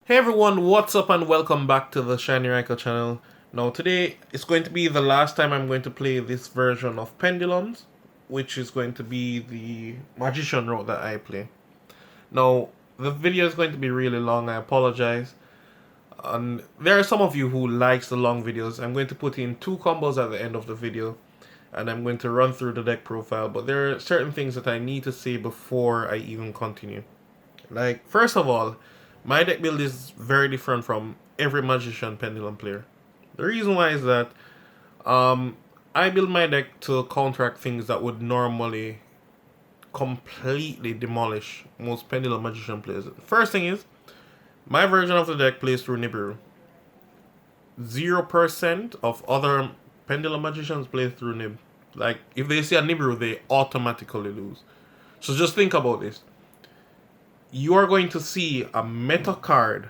Hey everyone, what's up and welcome back to the Shiny Raiko channel. Now today is going to be the last time I'm going to play this version of Pendulums, which is going to be the Magician route that I play. Now, the video is going to be really long, I apologize. And there are some of you who likes the long videos. I'm going to put in 2 combos at the end of the video, and I'm going to run through the deck profile, but there are certain things that I need to say before I even continue. Like, first of all, my deck build is very different from every Magician Pendulum player. The reason why is that I build my deck to counteract things that would normally completely demolish most Pendulum Magician players. First thing is, my version of the deck plays through Nibiru. 0% of other Pendulum Magicians play through Nib. Like, if they see a Nibiru, they automatically lose. So just think about this. You are going to see a meta card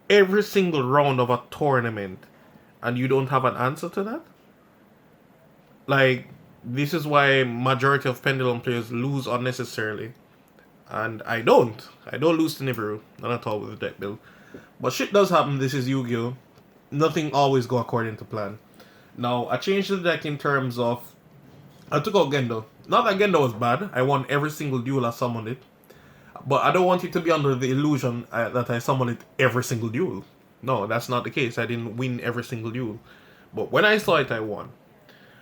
every single round of a tournament, and you don't have an answer to that? Like, this is why majority of Pendulum players lose unnecessarily. And I don't lose to Nibiru, not at all with the deck build. But shit does happen, this is Yu-Gi-Oh! Nothing always go according to plan. Now, I changed the deck in terms of, I took out Gendo. Not that Gendo was bad, I won every single duel I summoned it. But I don't want it to be under the illusion that I summon it every single duel. No, that's not the case. I didn't win every single duel. But when I saw it, I won.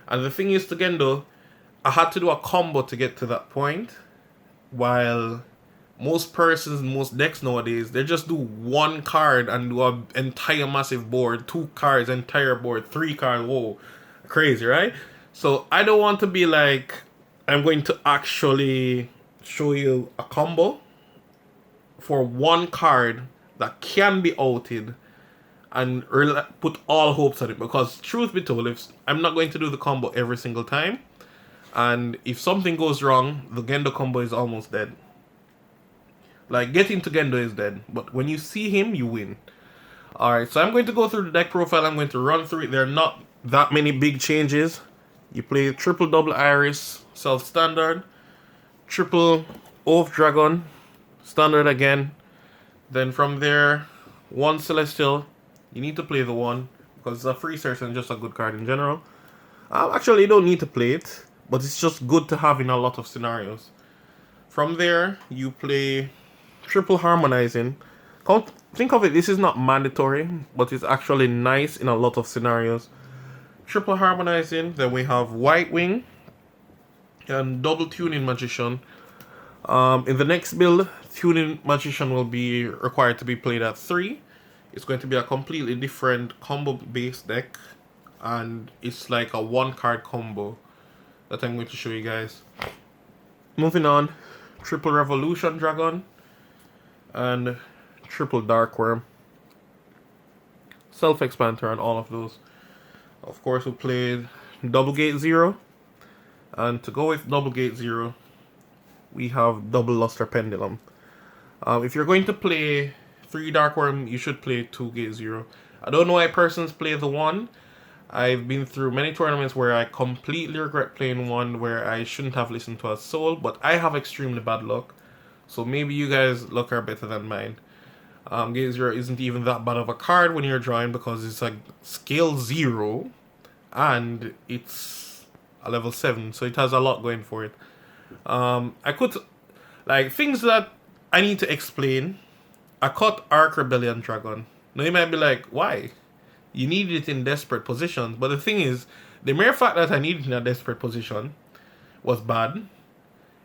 And the thing is, to Gendo, I had to do a combo to get to that point. While most persons, most decks nowadays, they just do 1 card and do an entire massive board. 2 cards, entire board. 3 cards, whoa. Crazy, right? So I don't want to be like, I'm going to actually show you a combo for 1 card that can be outed and put all hopes on it, because truth be told, if I'm not going to do the combo every single time, and if something goes wrong, the Gendo combo is almost dead. Like, getting to Gendo is dead, but when you see him, you win. Alright, so I'm going to go through the deck profile. I'm going to run through it. There are not that many big changes. You play triple double Iris, self-standard, triple Oath Dragon, standard again. Then from there, 1 Celestial. You need to play the 1 because it's a free search and just a good card in general. Actually, you don't need to play it, but it's just good to have in a lot of scenarios. From there, you play triple Harmonizing. Think of it, this is not mandatory, but it's actually nice in a lot of scenarios. Triple Harmonizing, then we have White Wing and double Tuning Magician. In the next build, Tuning Magician will be required to be played at 3. It's going to be a completely different combo-based deck, and it's like a 1-card combo that I'm going to show you guys. Moving on, triple Revolution Dragon and triple Dark Worm. Self-expander on all of those. Of course, we played Double Gate Zero, and to go with Double Gate Zero, we have Double Luster Pendulum. If you're going to play 3 Dark Worm, you should play 2 Gate Zero. I don't know why persons play the 1. I've been through many tournaments where I completely regret playing 1 where I shouldn't have listened to a soul, but I have extremely bad luck. So maybe you guys' luck are better than mine. Gate Zero isn't even that bad of a card when you're drawing because it's a scale 0 and it's a level 7, so it has a lot going for it. I could, like, things that I need to explain. I cut Arc Rebellion Dragon. Now you might be like, why? You needed it in desperate positions. But the thing is, the mere fact that I needed it in a desperate position was bad.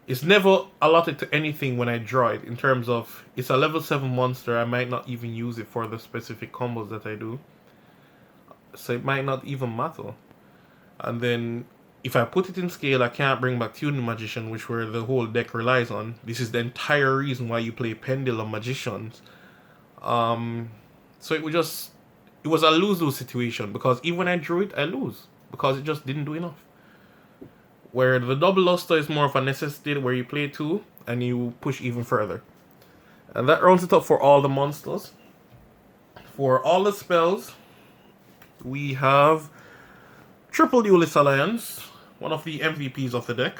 It's never allotted to anything when I draw it, in terms of, it's a level 7 monster, I might not even use it for the specific combos that I do. So it might not even matter. And then, if I put it in scale, I can't bring back Tuning Magician, which where the whole deck relies on. This is the entire reason why you play Pendulum Magicians. So it was a lose-lose situation, because even when I drew it, I lose, because it just didn't do enough. Where the double luster is more of a necessity, where you play 2 and you push even further. And that rounds it up for all the monsters. For all the spells, we have triple Duelist Alliance, one of the MVPs of the deck.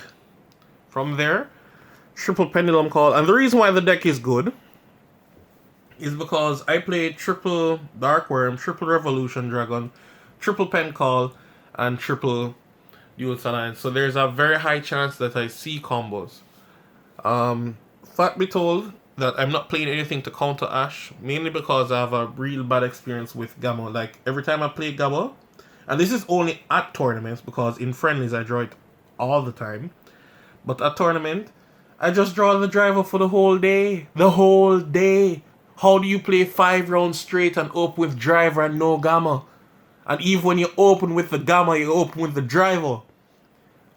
From there, triple Pendulum Call. And the reason why the deck is good is because I play triple Dark Worm, triple Revolution Dragon, triple Pen Call, and triple Dual Alliance. So there's a very high chance that I see combos. Fact be told that I'm not playing anything to counter Ash, mainly because I have a real bad experience with Gamma. Like, every time I play Gamma, and this is only at tournaments, because in friendlies I draw it all the time, but at tournament, I just draw the driver for the whole day. The whole day. How do you play 5 rounds straight and open with driver and no Gamma? And even when you open with the Gamma, you open with the driver.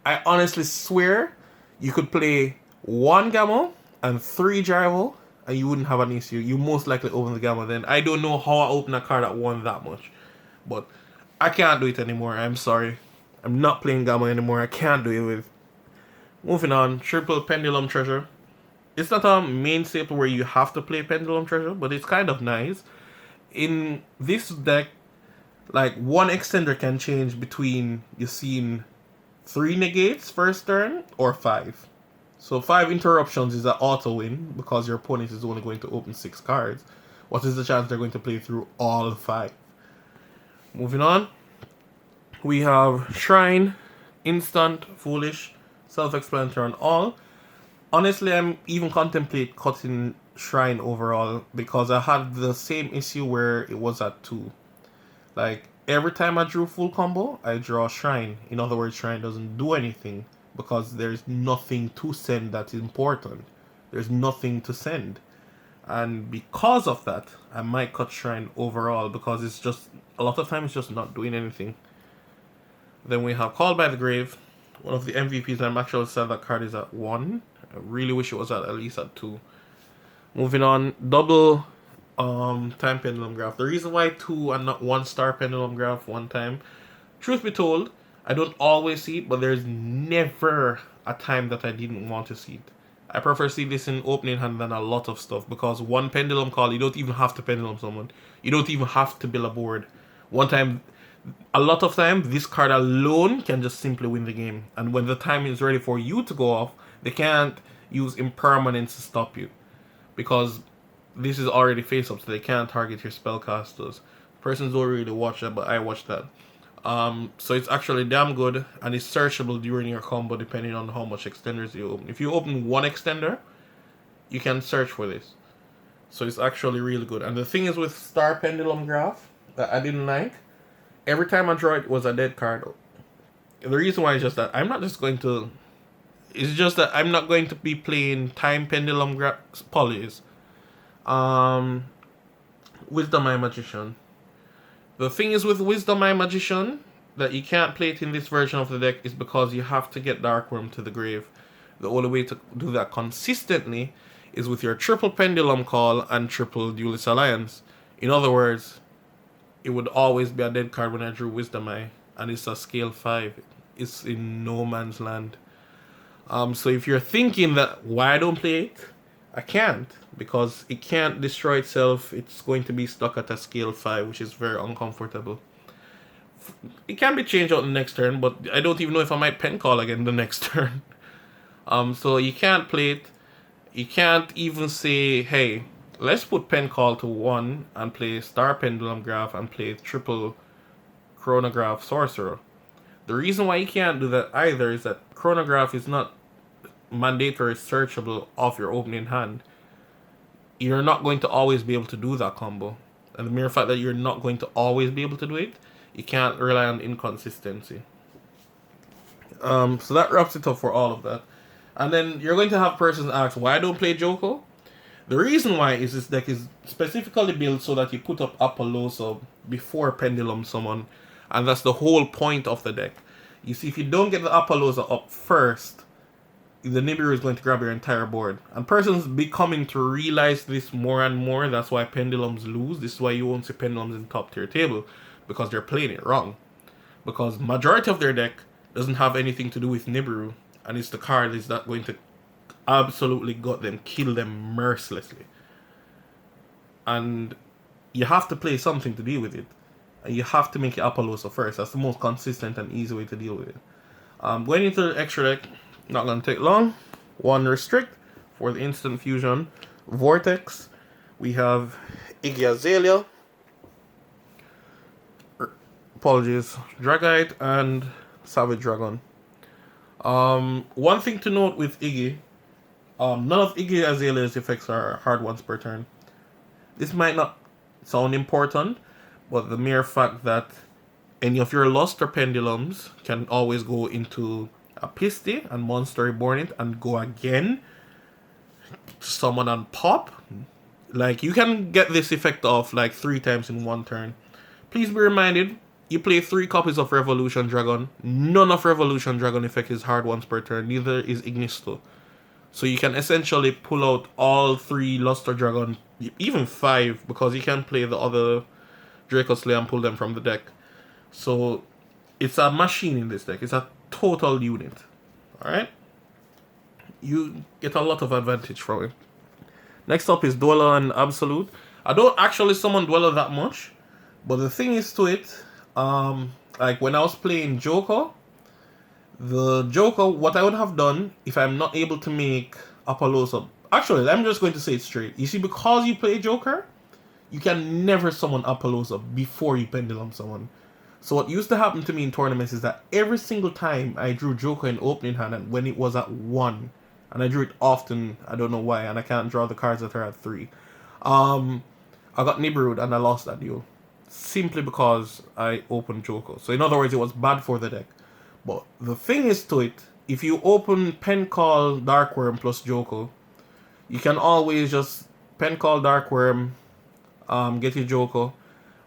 I honestly swear you could play 1 Gamma and 3 driver and you wouldn't have an issue. You most likely open the Gamma then. I don't know how I open a card at 1 that much. But I can't do it anymore. I'm sorry. I'm not playing Gamma anymore. I can't do it with. Moving on. Triple Pendulum Treasure. It's not a main staple where you have to play Pendulum Treasure, but it's kind of nice. In this deck, like, 1 extender can change between you seeing 3 negates first turn or 5. So 5 interruptions is an auto win because your opponent is only going to open 6 cards. What is the chance they're going to play through all 5? Moving on. We have Shrine, Instant, Foolish, Self-Explanatory, and all. Honestly, I'm even contemplate cutting Shrine overall because I had the same issue where it was at 2. Like, every time I drew full combo, I draw Shrine. In other words, Shrine doesn't do anything because there's nothing to send that is important. There's nothing to send. And because of that, I might cut Shrine overall because it's just, a lot of times it's just not doing anything. Then we have Called by the Grave. One of the MVPs. I'm actually sad that card is at 1. I really wish it was at least at 2. Moving on, double time Pendulum Graph. The reason why 2 and not 1 star Pendulum Graph one time, truth be told, I don't always see it, but there's never a time that I didn't want to see it. I prefer see this in opening hand than a lot of stuff because 1 Pendulum Call, you don't even have to Pendulum someone. You don't even have to build a board. One time, a lot of time, this card alone can just simply win the game. And when the time is ready for you to go off, they can't use Impermanence to stop you. Because this is already face up, so they can't target your spellcasters. Persons don't really watch that, but I watch that. So it's actually damn good, and it's searchable during your combo depending on how much extenders you open. If you open 1 extender, you can search for this. So it's actually really good. And the thing is with Star Pendulum Graph that I didn't like, every time I draw it was a dead card. The reason why is just that I'm not just going to... It's just that I'm not going to be playing Time Pendulum Polys. Wisdom Eye Magician. The thing is with Wisdom Eye Magician, that you can't play it in this version of the deck is because you have to get Dark Worm to the grave. The only way to do that consistently is with your triple Pendulum Call and triple Duelist Alliance. In other words, it would always be a dead card when I drew Wisdom Eye, and it's a scale 5. It's in no man's land. So if you're thinking that why I don't play it, I can't, because it can't destroy itself. It's going to be stuck at a scale 5, which is very uncomfortable. It can be changed out the next turn, but I don't even know if I might pen call again the next turn. So you can't play it. You can't even say, hey, let's put pen call to 1 and play Star Pendulum Graph and play triple Chronograph Sorcerer. The reason why you can't do that either is that Chronograph is not mandatory searchable off your opening hand. You're not going to always be able to do that combo. And the mere fact that you're not going to always be able to do it, you can't rely on inconsistency. So that wraps it up for all of that. And then you're going to have persons ask, why I don't play Joko? The reason why is this deck is specifically built so that you put up Apollosa before Pendulum Summon. And that's the whole point of the deck. You see, if you don't get the Apollosa up first, the Nibiru is going to grab your entire board. And persons becoming to realize this more and more. That's why Pendulums lose. This is why you won't see Pendulums in top tier table. Because they're playing it wrong. Because majority of their deck doesn't have anything to do with Nibiru. And it's the card is that going to absolutely gut them, kill them mercilessly. And you have to play something to deal with it. And you have to make it Apollosa first. That's the most consistent and easy way to deal with it. Going into the extra deck, not going to take long. 1 Restrict for the instant fusion. Vortex We have Iggy Azalea, apologies, Dragite, and Savage Dragon. One thing to note with Iggy, none of Iggy Azalea's effects are hard ones per turn. This might not sound important, but the mere fact that any of your Lust or Pendulums can always go into a Pisty and Monster Reborn it and go again to summon and pop. Like, you can get this effect off like 3 times in one turn. Please be reminded, you play 3 copies of Revolution Dragon. None of Revolution Dragon effect is hard ones per turn, neither is Ignisto. So you can essentially pull out all 3 Luster Dragon, even 5, because you can play the other Draco Slayer and pull them from the deck. So it's a machine in this deck. It's a total unit. Alright? You get a lot of advantage from it. Next up is Dweller and Absolute. I don't actually summon Dweller that much, but the thing is to it, like when I was playing Joker, the Joker, what I would have done if I'm not able to make Apollousa. Actually, I'm just going to say it straight. You see, because you play Joker, you can never summon Apollousa before you Pendulum summon. So what used to happen to me in tournaments is that every single time I drew Joker in opening hand, and when it was at 1, and I drew it often, I don't know why, and I can't draw the cards that are at 3. I got Nibirued and I lost that duel. Simply because I opened Joker. So in other words, it was bad for the deck. But the thing is to it, if you open Pen Call Darkworm plus Joker, you can always just Pen Call Darkworm, get your Joker,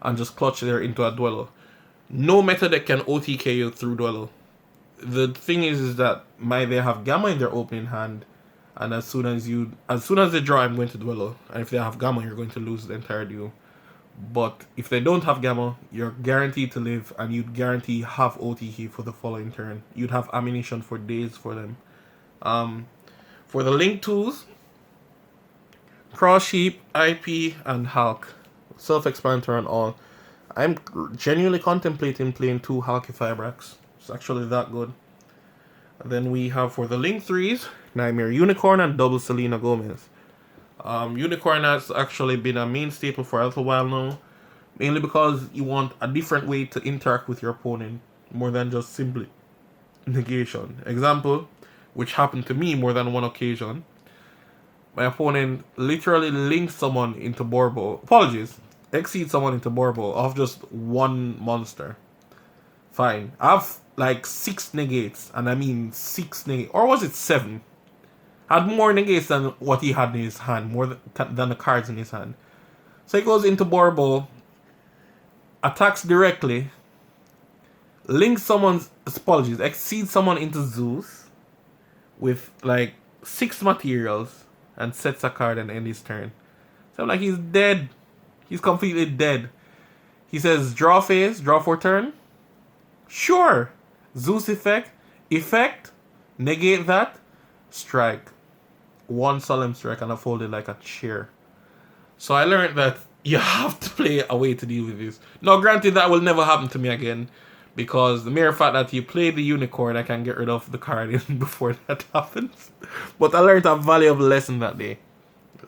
and just clutch there into a Dweller. No meta deck can OTK you through Dweller. The thing is that they have Gamma in their opening hand, and as soon as they draw, I'm going to Dweller. And if they have Gamma, you're going to lose the entire duel. But if they don't have Gamma, you're guaranteed to live, and you'd guarantee half OTK for the following turn. You'd have ammunition for days for them. For the Link 2s, Cross Sheep, IP, and Hulk. Self-explanatory and all. I'm genuinely contemplating playing 2 Hulky Fibrax. It's actually that good. And then we have for the Link 3s, Nightmare Unicorn and Double Selena Gomez. Unicorn has actually been a main staple for a little while now, mainly because you want a different way to interact with your opponent, more than just simply negation. Example, which happened to me more than one occasion. My opponent literally linked someone into Borbo. Exceed someone into Borbo off just 1 monster. Fine. I have like 6 negates, and I mean 6 negates. Or was it 7? Had more negates than what he had in his hand, more than the cards in his hand. So he goes into Borbo, attacks directly, links someone's exceeds someone into Zeus with like 6 materials and sets a card and ends his turn. So I'm like, he's dead. He's completely dead. He says, draw phase, draw for turn. Sure. Zeus effect, negate that, strike. 1 solemn strike and I folded like a chair. So I learned that you have to play a way to deal with this. Now granted, that will never happen to me again, because the mere fact that you play the unicorn, I can get rid of the card before that happens. But I learned a valuable lesson that day.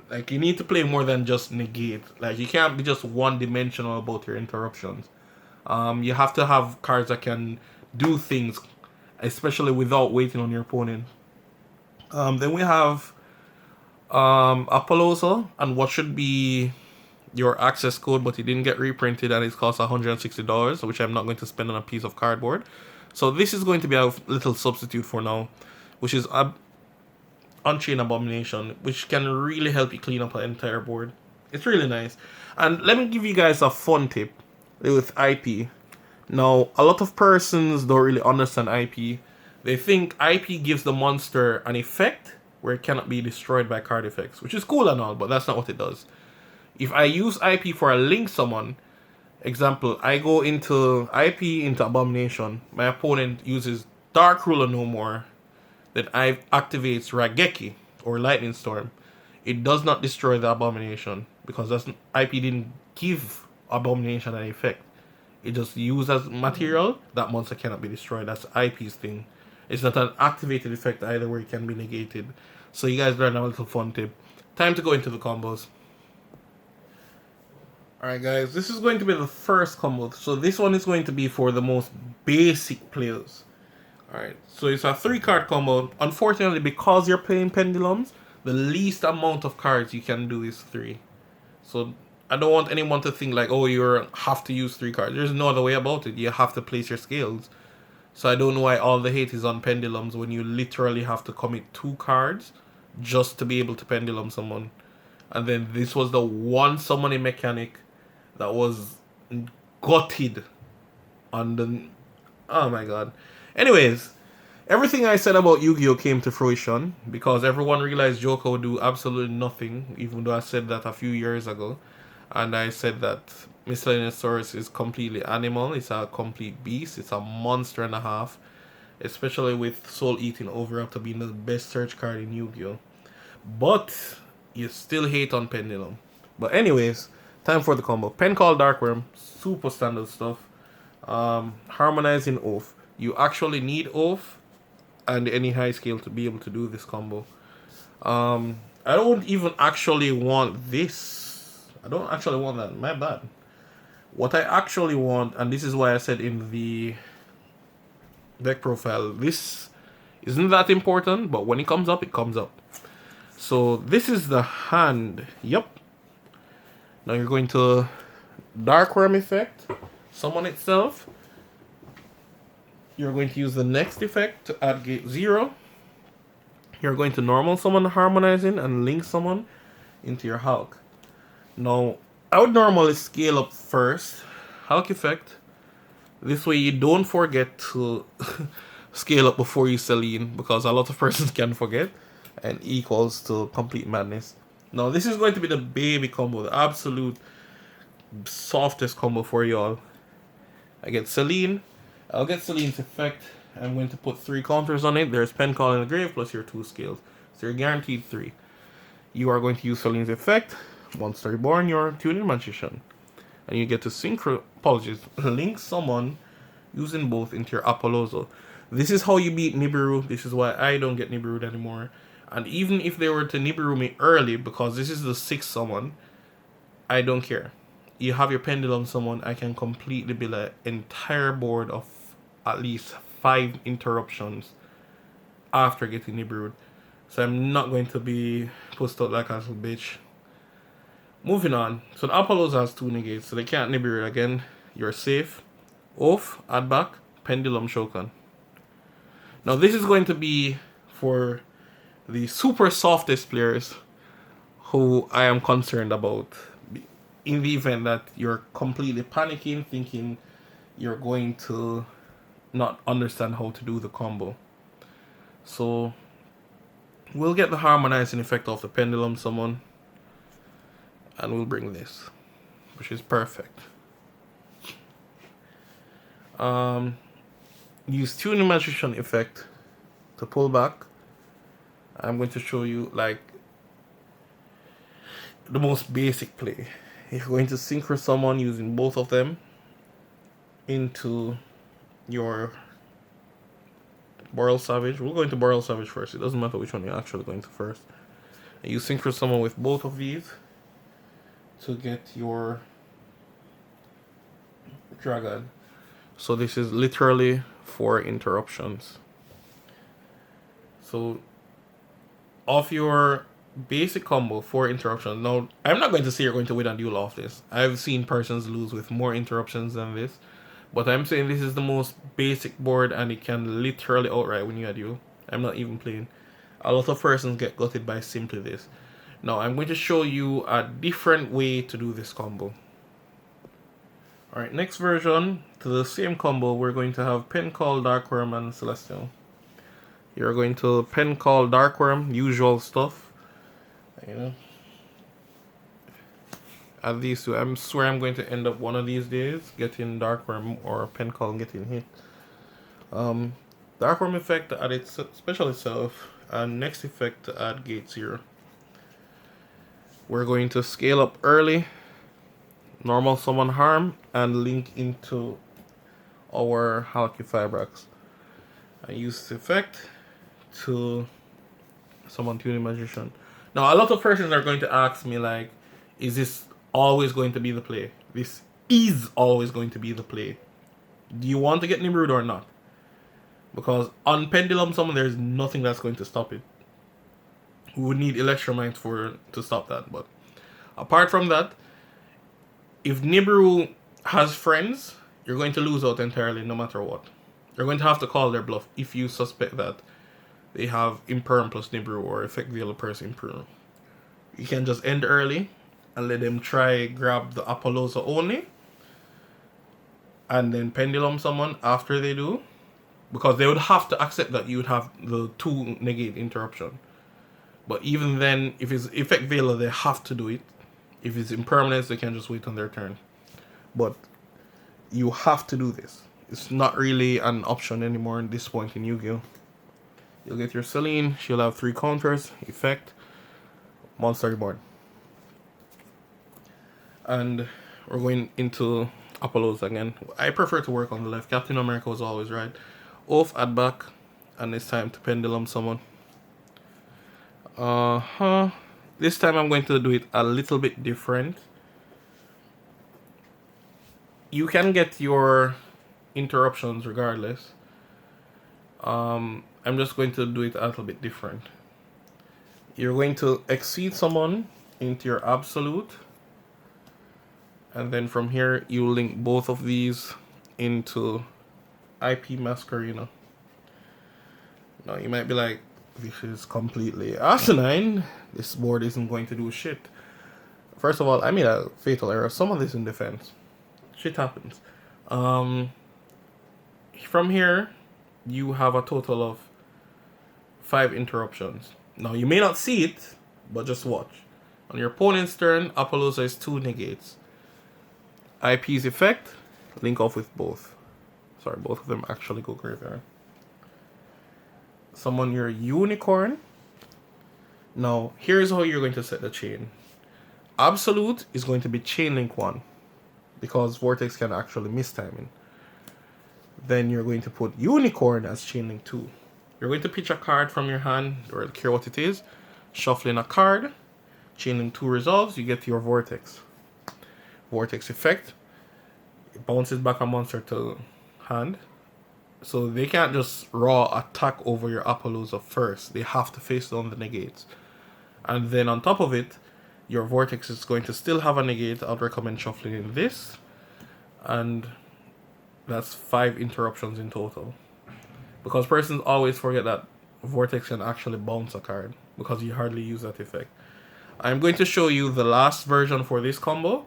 Like, you need to play more than just negate. Like, you can't be just one-dimensional about your interruptions. You have to have cards that can do things, especially without waiting on your opponent. Then we have Apollousa and what should be your access code, but it didn't get reprinted and it costs $160, which I'm not going to spend on a piece of cardboard. So this is going to be a little substitute for now, which is Unchained Abomination, which can really help you clean up an entire board. It's really nice. And let me give you guys a fun tip with IP. Now, a lot of persons don't really understand IP. They think IP gives the monster an effect where it cannot be destroyed by card effects, which is cool and all, but that's not what it does. If I use IP for a link summon, example, I go into IP into Abomination, my opponent uses Dark Ruler no more, then I activates Rageki or Lightning Storm. It does not destroy the Abomination because IP didn't give Abomination an effect. It just used as material. That monster cannot be destroyed. That's IP's thing. It's not an activated effect either where it can be negated. So you guys learned a little fun tip. Time to go into the combos. Alright guys, this is going to be the first combo. So this one is going to be for the most basic players. Alright, so it's a 3-card combo. Unfortunately, because you're playing pendulums, the least amount of cards you can do is 3. So I don't want anyone to think like, oh, you have to use 3 cards. There's no other way about it. You have to place your scales. So I don't know why all the hate is on pendulums when you literally have to commit 2 cards just to be able to pendulum someone. And then this was the one summoning mechanic that was gutted on the... Oh my god. Anyways, everything I said about Yu-Gi-Oh! Came to fruition because everyone realized Joker would do absolutely nothing, even though I said that a few years ago. And I said that Miscellaneous is completely animal, it's a complete beast, it's a monster and a half. Especially with Soul Eating over after being the best search card in Yu-Gi-Oh! But you still hate on Pendulum. But anyways, time for the combo. Pen Call Darkworm, super standard stuff. Harmonizing Oath. You actually need Oath and any high scale to be able to do this combo. I don't even actually want this. I don't actually want that. My bad. What I actually want, and this is why I said in the deck profile, this isn't that important, but when it comes up, it comes up. So this is the hand. Yep. Now you're going to Darkworm effect, summon itself. You're going to use the next effect to add gate 0. You're going to normal summon Harmonizing and link summon into your Hulk. Now, I would normally scale up first. Hulk effect. This way you don't forget to scale up before you Selene, because a lot of persons can forget, and equals to complete madness. Now, this is going to be the baby combo, the absolute softest combo for y'all. I get Selene. I'll get Selene's effect. I'm going to put 3 counters on it. There's Pen Call in the grave plus your 2 scales. So you're guaranteed 3. You are going to use Selene's effect. Monster Reborn, your Tuning Magician. And you get to link someone using both into your Apollozo. This is how you beat Nibiru. This is why I don't get Nibiru anymore. And even if they were to Nibiru me early, because this is the 6th summon, I don't care. You have your Pendulum summon, I can completely build an entire board of at least 5 interruptions after getting Nibiru. So I'm not going to be pushed out like a little bitch. Moving on. So the Apollos has 2 negates, so they can't Nibiru again. You're safe. Oath, add back, Pendulum Shokan. Now this is going to be for the super softest players who I am concerned about. In the event that you're completely panicking, thinking you're going to not understand how to do the combo. So we'll get the harmonizing effect of the Pendulum summon. And we'll bring this, which is perfect. Use Tuning Magician effect to pull back. I'm going to show you like the most basic play. If you're going to synchro summon using both of them into your Boral Savage. We'll go into Boral Savage first. It doesn't matter which one you're actually going to first. And you synchro summon with both of these to get your dragon. So this is literally 4 interruptions. So of your basic combo, 4 interruptions. Now I'm not going to say you're going to win a duel off this. I've seen persons lose with more interruptions than this, but I'm saying this is the most basic board and it can literally outright win you a duel. I'm not even playing. A lot of persons get gutted by simply this. Now I'm going to show you a different way to do this combo. Alright, next version to the same combo, we're going to have Pen Call, Darkworm, and Celestial. You're going to Pen Call, Darkworm, usual stuff. You know, add these two. I swear I'm going to end up one of these days getting Darkworm or Pen Call and getting hit. Darkworm effect to add its special itself, and next effect to add gate 0. We're going to scale up early, normal summon harm, and link into our Halki Fibrax. I use this effect to summon Tuning Magician. Now, a lot of persons are going to ask me, like, is this always going to be the play. This is always going to be the play. Do you want to get Nimrod or not? Because on Pendulum Summon, there's nothing that's going to stop it. We would need Electromite to stop that. But apart from that, if Nibiru has friends, you're going to lose out entirely no matter what. You're going to have to call their bluff if you suspect that they have Imperm plus Nibiru or Effect Veil plus Imperm. You can just end early and let them try grab the Apollosa only. And then Pendulum Summon after they do. Because they would have to accept that you would have the 2 negate interruption. But even then, if it's Effect Veiler, they have to do it. If it's Impermanence, they can just wait on their turn. But you have to do this. It's not really an option anymore at this point in Yu-Gi-Oh! You'll get your Celine. She'll have 3 counters. Effect. Monster Reborn. And we're going into Apollos again. I prefer to work on the left. Captain America was always right. Oath, add back. And it's time to Pendulum Summon. This time I'm going to do it a little bit different. You can get your interruptions regardless. I'm just going to do it a little bit different. You're going to exceed someone into your absolute. And then from here, you link both of these into IP Masquerena. Now you might be like, this is completely asinine. This board isn't going to do shit. First of all, I made a fatal error. Some of this in defense. Shit happens. From here, you have a total of 5 interruptions. Now you may not see it, but just watch. On your opponent's turn, Apollosa is 2 negates. IP's effect, link off with both. Sorry, both of them actually go graveyard. Summon your unicorn. Now, here's how you're going to set the chain. Absolute is going to be chain link 1. Because Vortex can actually miss timing. Then you're going to put unicorn as chain link 2. You're going to pitch a card from your hand, or I don't care what it is. Shuffle in a card. Chain link 2 resolves, you get your Vortex. Vortex effect. It bounces back a monster to hand. So they can't just raw attack over your Apollosa first. They have to face down the negates. And then on top of it, your Vortex is going to still have a negate. I'd recommend shuffling in this. And that's 5 interruptions in total. Because persons always forget that Vortex can actually bounce a card. Because you hardly use that effect. I'm going to show you the last version for this combo.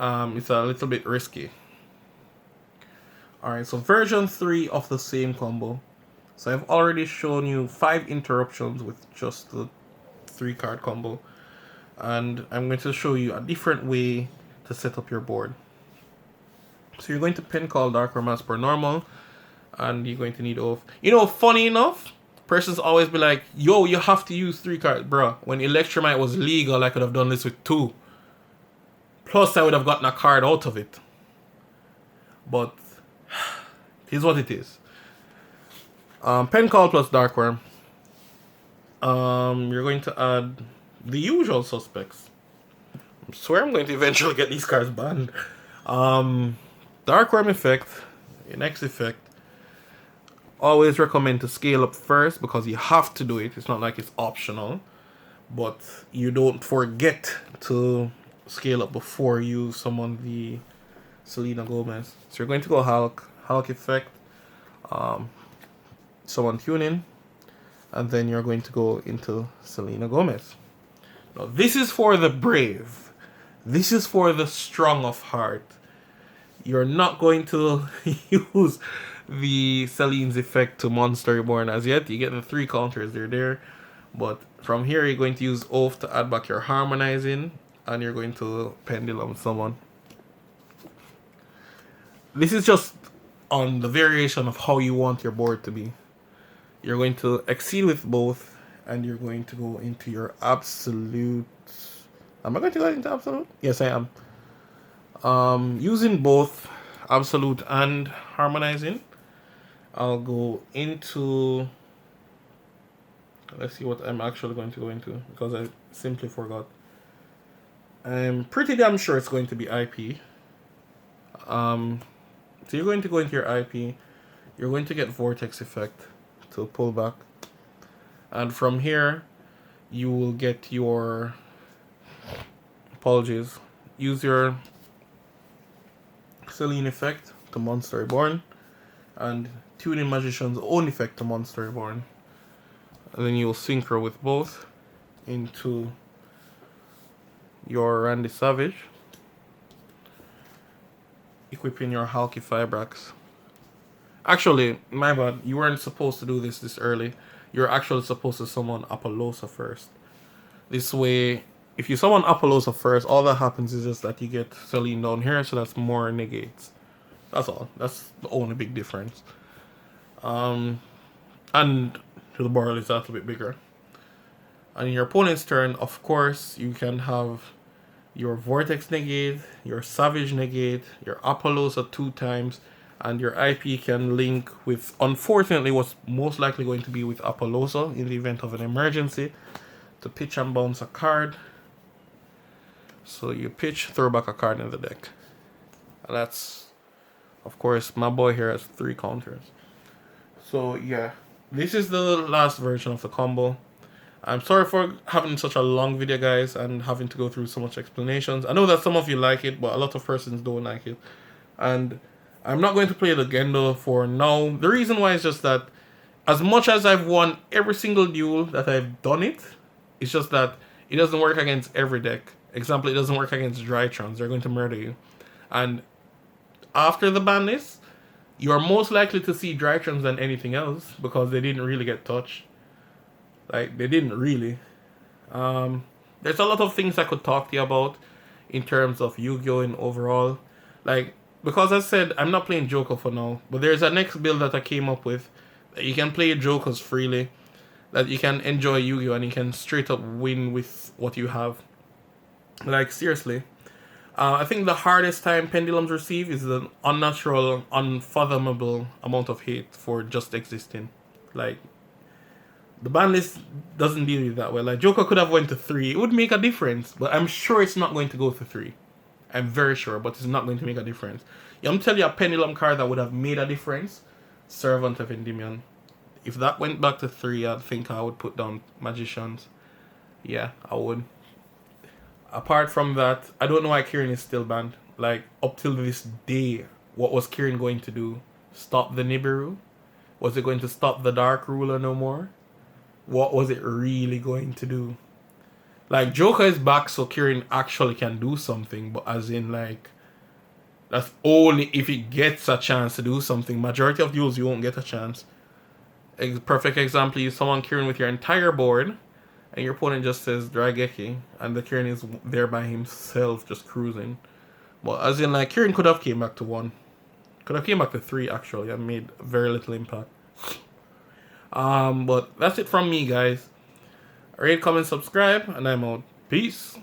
It's a little bit risky. Alright, so version 3 of the same combo. So I've already shown you 5 interruptions with just the 3 card combo. And I'm going to show you a different way to set up your board. So you're going to pen call Dark Mass per normal. And you're going to need oath. You know, funny enough, persons always be like, yo, you have to use 3 cards. Bruh, when Electromite was legal, I could have done this with 2. Plus, I would have gotten a card out of it. But here's what it is. Pen call plus Dark Worm. You're going to add the usual suspects. I swear I'm going to eventually get these cards banned. Dark Worm effect. Your next effect. Always recommend to scale up first because you have to do it. It's not like it's optional. But you don't forget to scale up before you summon the Selena Gomez. So you're going to go Hulk effect, summon tuning, and then you're going to go into Selena Gomez. Now this is for the brave. This is for the strong of heart. You're not going to use the Celine's effect to Monster Reborn as yet. You get the 3 counters, they're there. But from here you're going to use Oath to add back your Harmonizing. And you're going to Pendulum Summon. This is just on the variation of how you want your board to be. You're going to exceed with both. And you're going to go into your absolute. Am I going to go into absolute? Yes, I am. Using both absolute and harmonizing. I'll go into. Let's see what I'm actually going to go into. Because I simply forgot. I'm pretty damn sure it's going to be IP. So you're going to go into your IP. You're going to get Vortex Effect to pull back. And from here, you will get your... Apologies. Use your Celine Effect to Monster Reborn. And tune in Magician's own effect to Monster Reborn. And then you'll synchro with both into your Randy Savage. Equipping your Halky Fibrax. Actually, my bad, you weren't supposed to do this early. You're actually supposed to summon Apollosa first. This way, if you summon Apollosa first, all that happens is just that you get Celine down here, so that's more negates. That's all. That's the only big difference. And the barrel is a little bit bigger. And in your opponent's turn, of course, you can have your Vortex negate, your Savage negate, your Apollosa 2 times, and your IP can link with, unfortunately, what's most likely going to be with Apollosa in the event of an emergency, to pitch and bounce a card. So you pitch, throw back a card in the deck. And that's, of course, my boy here has 3 counters. So yeah, this is the last version of the combo. I'm sorry for having such a long video, guys, and having to go through so much explanations. I know that some of you like it, but a lot of persons don't like it. And I'm not going to play it again, though, for now. The reason why is just that as much as I've won every single duel that I've done it, it's just that it doesn't work against every deck. Example, it doesn't work against Drytrons. They're going to murder you. And after the ban list, you are most likely to see Drytrons than anything else because they didn't really get touched. Like, they didn't really. There's a lot of things I could talk to you about in terms of Yu-Gi-Oh! In overall. Like, because I said I'm not playing Joker for now, but there's a next build that I came up with that you can play Jokers freely, that you can enjoy Yu-Gi-Oh! And you can straight up win with what you have. Like, seriously. I think the hardest time Pendulums receive is the unnatural, unfathomable amount of hate for just existing. Like, the ban list doesn't deal with that well. Like, Joker could have went to 3. It would make a difference, but I'm sure it's not going to go to 3. I'm very sure, but it's not going to make a difference. I'm telling you, a Pendulum card that would have made a difference, Servant of Endymion. If that went back to 3, I think I would put down Magicians. Yeah, I would. Apart from that, I don't know why Kieran is still banned. Like, up till this day, what was Kieran going to do? Stop the Nibiru? Was it going to stop the Dark Ruler no more? What was it really going to do? Like, Joker is back so Kieran actually can do something, but as in, like, that's only if he gets a chance to do something. Majority of duels, you won't get a chance. Perfect example, you summon Kieran with your entire board, and your opponent just says Drageki, and the Kieran is there by himself, just cruising. But as in, like, Kieran could have came back to 1. Could have came back to 3, actually, and made very little impact. But that's it from me, guys. Rate, comment, subscribe, and I'm out. Peace.